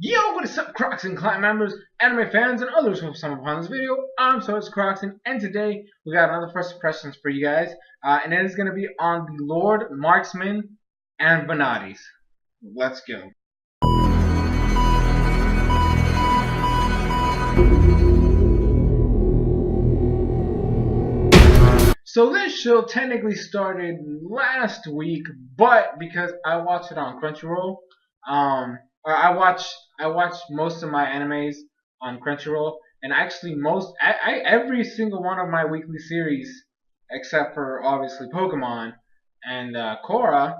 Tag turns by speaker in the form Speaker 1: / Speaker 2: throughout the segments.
Speaker 1: Yo, what is up, Crockxen clan members, anime fans, and others who have stumbled upon this video? I'm SoresanCrockxen, and today we got another first impressions for you guys, and it is going to be on the Lord Marksman and Vanadis. Let's go. So this show technically started last week, but because I watched it on Crunchyroll, I watch most of my animes on Crunchyroll, and actually every single one of my weekly series, except for obviously Pokemon and Korra,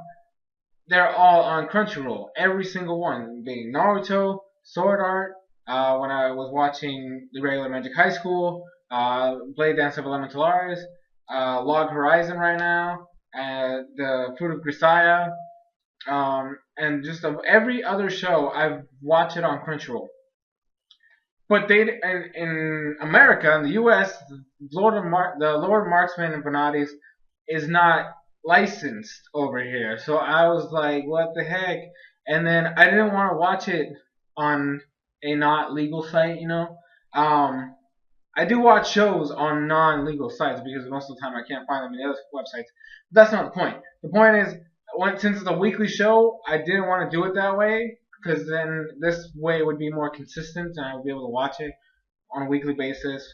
Speaker 1: they're all on Crunchyroll. Every single one, being Naruto, Sword Art, when I was watching the regular Magic High School, Blade Dance of Elementalaris, Log Horizon right now, the Fruit of Grisaya, and just of every other show I've watched it on Crunchyroll. But in America, in the U.S., the Lord Marksman and Vanadis is not licensed over here. So I was like, what the heck? And then I didn't want to watch it on a not legal site, you know. I do watch shows on non-legal sites because most of the time I can't find them in the other websites. But that's not the point. The point is, since it's a weekly show, I didn't want to do it that way because then this way it would be more consistent and I would be able to watch it on a weekly basis.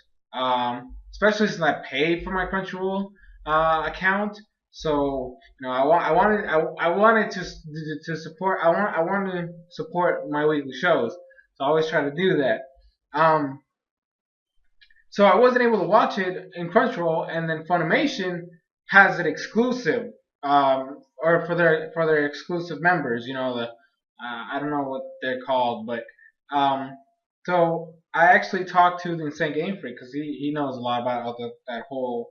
Speaker 1: Especially since I pay for my Crunchyroll account. So I wanted to support I wanted to support my weekly shows. So I always try to do that. So I wasn't able to watch it in Crunchyroll, and then Funimation has it exclusive, or for their exclusive members. You know, I don't know what they're called, but so I actually talked to the Insane Game Freak because he knows a lot about that whole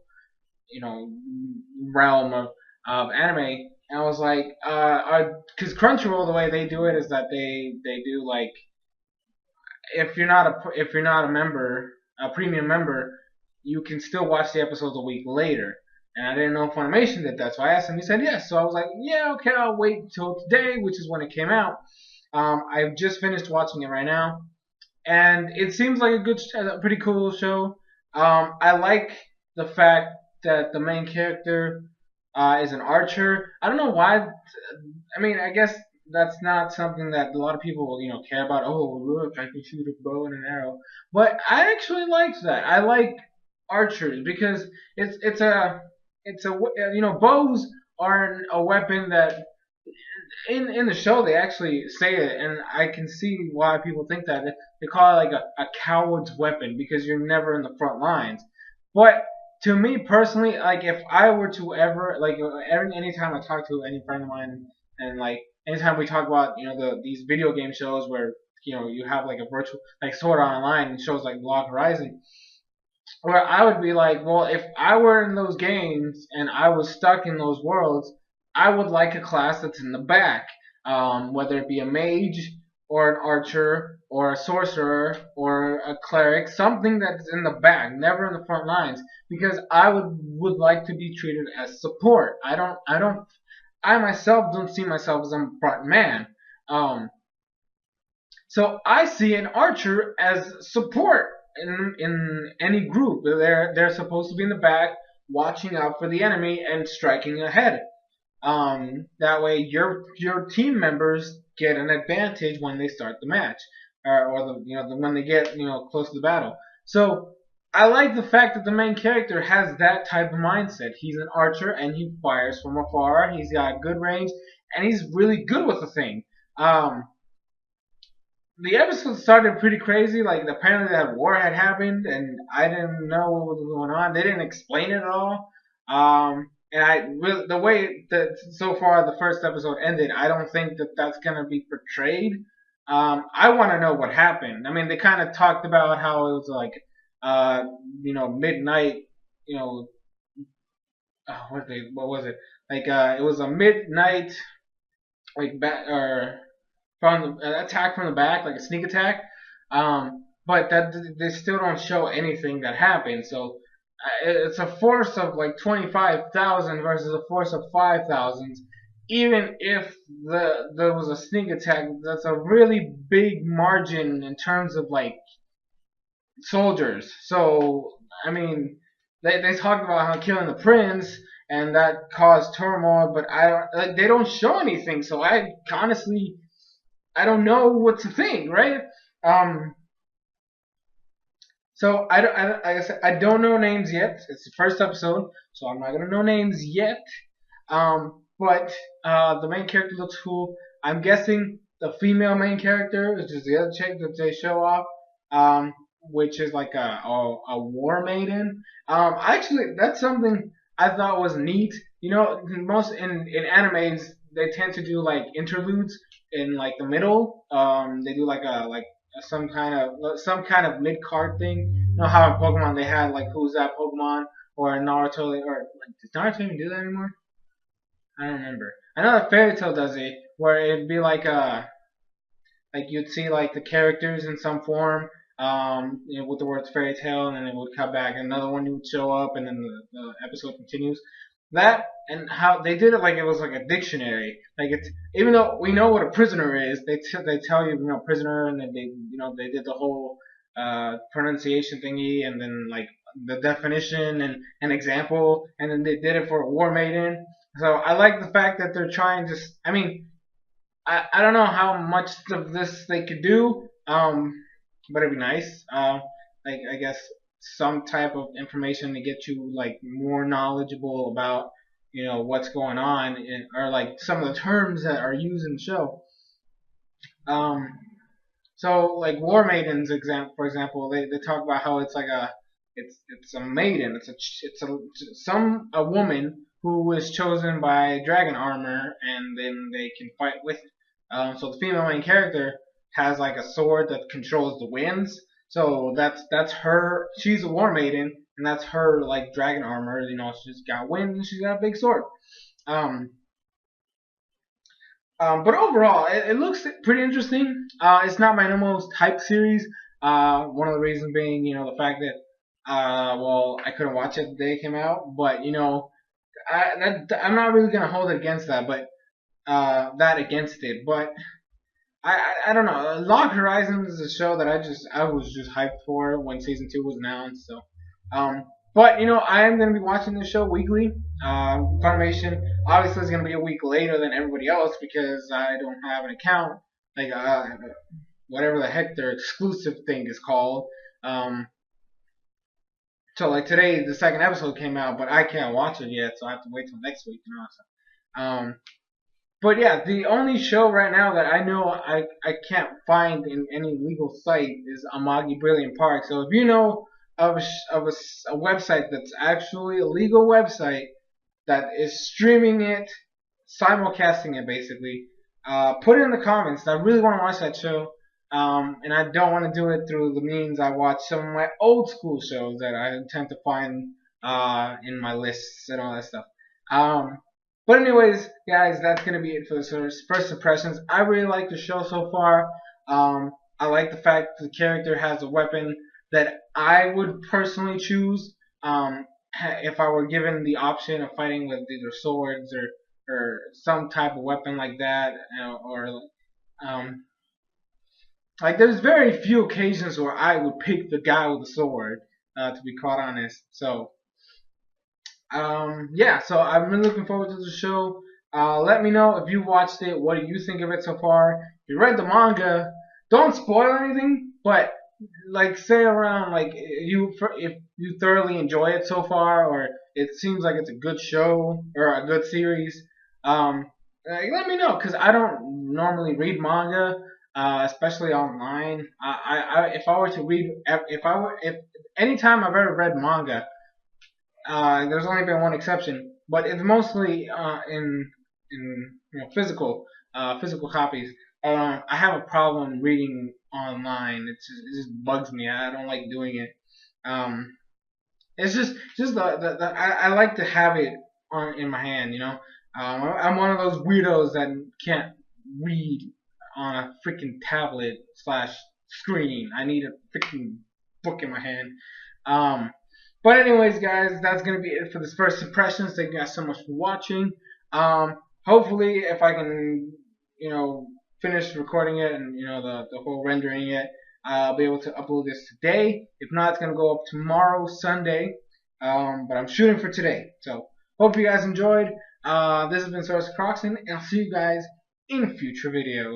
Speaker 1: realm of anime, and I was like, because Crunchyroll, the way they do it is that they do like, if you're not a member, a premium member, you can still watch the episodes a week later. And I didn't know Funimation did that, so I asked him. He said yes. So I was like, yeah, okay, I'll wait until today, which is when it came out. I've just finished watching it right now, and it seems like a pretty cool show. I like the fact that the main character is an archer. I don't know why. I mean, I guess that's not something that a lot of people care about. Oh, look, I can shoot a bow and an arrow. But I actually like that. I like archers because it's a bows are a weapon that in the show they actually say it, and I can see why people think that. They call it like a coward's weapon because you're never in the front lines. But to me personally, like if I were to ever anytime I talk to any friend of mine, and like anytime we talk about these video game shows where you have like a virtual, like Sword Art Online and shows like Log Horizon, where I would be like, well, if I were in those games and I was stuck in those worlds, I would like a class that's in the back, whether it be a mage or an archer or a sorcerer or a cleric, something that's in the back, never in the front lines, because I would like to be treated as support. I myself don't see myself as a front man. So I see an archer as support in any group. They're supposed to be in the back, watching out for the enemy and striking ahead. That way, your team members get an advantage when they start the match, or when they get close to the battle. So I like the fact that the main character has that type of mindset. He's an archer and he fires from afar. He's got good range and he's really good with the thing. The episode started pretty crazy. Like apparently that war had happened and I didn't know what was going on. They didn't explain it at all. And the way that so far the first episode ended, I don't think that that's gonna be portrayed. I want to know what happened. I mean, they kind of talked about how it was like midnight, what was it? Like, it was a midnight, like, from attack from the back, like a sneak attack. But that they still don't show anything that happened. So it's a force of like 25,000 versus a force of 5,000. even if there was a sneak attack, that's a really big margin in terms of like soldiers. So I mean, they talk about how killing the prince and that caused turmoil, but I don't like, they don't show anything. So I honestly I don't know what to think, right? Um, so like I said, I don't know names yet. It's the first episode, so I'm not gonna know names yet. But the main character looks cool. I'm guessing the female main character is just the other chick that they show off, which is like a war maiden. Actually, that's something I thought was neat. You know, most in animes they tend to do like interludes in like the middle. They do like some kind of mid card thing. You know how in Pokemon they had like who's that Pokemon or in Naruto or like, does Naruto even do that anymore? I don't remember. I know that Fairy Tail does it, where it'd be like you'd see like the characters in some form, you know, with the words Fairy Tail, and then it would cut back, and another one would show up, and then the episode continues. That and how they did it like it was like a dictionary. Like it's even though we know what a prisoner is, they tell you you know prisoner, and then they you know they did the whole pronunciation thingy, and then like the definition and an example, and then they did it for a war maiden. So I like the fact that they're trying to. I mean, I don't know how much of this they could do, but it'd be nice. Like I guess some type of information to get you like more knowledgeable about you know what's going on, or like some of the terms that are used in the show. Um, so like War Maidens example, for example, they talk about how it's like it's a maiden, a woman who is chosen by dragon armor, and then they can fight with it. So the female main character has like a sword that controls the winds. So that's her. She's a war maiden, and that's her like dragon armor. You know, she's got wind and she's got a big sword. Um, but overall, it looks pretty interesting. It's not my most hype series. One of the reasons being, you know, the fact that, well, I couldn't watch it the day it came out. But you know, I'm not really gonna hold it against that, but that against it. But I don't know. Log Horizon is a show that I was just hyped for when season 2 was announced. So, um, but you know, I am gonna be watching this show weekly. Funimation obviously is gonna be a week later than everybody else because I don't have an account. Like whatever the heck their exclusive thing is called. Um, so like today the second episode came out, but I can't watch it yet, so I have to wait till next week. You know. So, but yeah, the only show right now that I know I can't find in any legal site is Amagi Brilliant Park. So if you know of a website that's actually a legal website that is streaming it, simulcasting it basically, put it in the comments. I really want to watch that show. And I don't want to do it through the means I watch some of my old school shows that I tend to find in my lists and all that stuff. Um, but anyways, guys, that's gonna be it for the first impressions. I really like the show so far. I like the fact the character has a weapon that I would personally choose. If I were given the option of fighting with either swords or some type of weapon like that, or um, like there's very few occasions where I would pick the guy with the sword, to be quite honest. So yeah, so I'm really looking forward to the show. Let me know if you watched it. What do you think of it so far? If you read the manga, don't spoil anything, but like say around like if you thoroughly enjoy it so far, or it seems like it's a good show or a good series. Let me know because I don't normally read manga, especially online. If I were to read if anytime I've ever read manga, there's only been one exception, but it's mostly in you know, physical copies. I have a problem reading online. It just bugs me. I don't like doing it. Um, it's just I like to have it in my hand. You know, I'm one of those weirdos that can't read on a freaking tablet slash screen. I need a freaking book in my hand. Um, but anyways, guys, that's gonna be it for this first impressions. Thank you guys so much for watching. hopefully, if I can, finish recording it and the whole rendering it, I'll be able to upload this today. If not, it's gonna go up tomorrow, Sunday. But I'm shooting for today. So hope you guys enjoyed. This has been SoresanCrockxen, and I'll see you guys in future videos.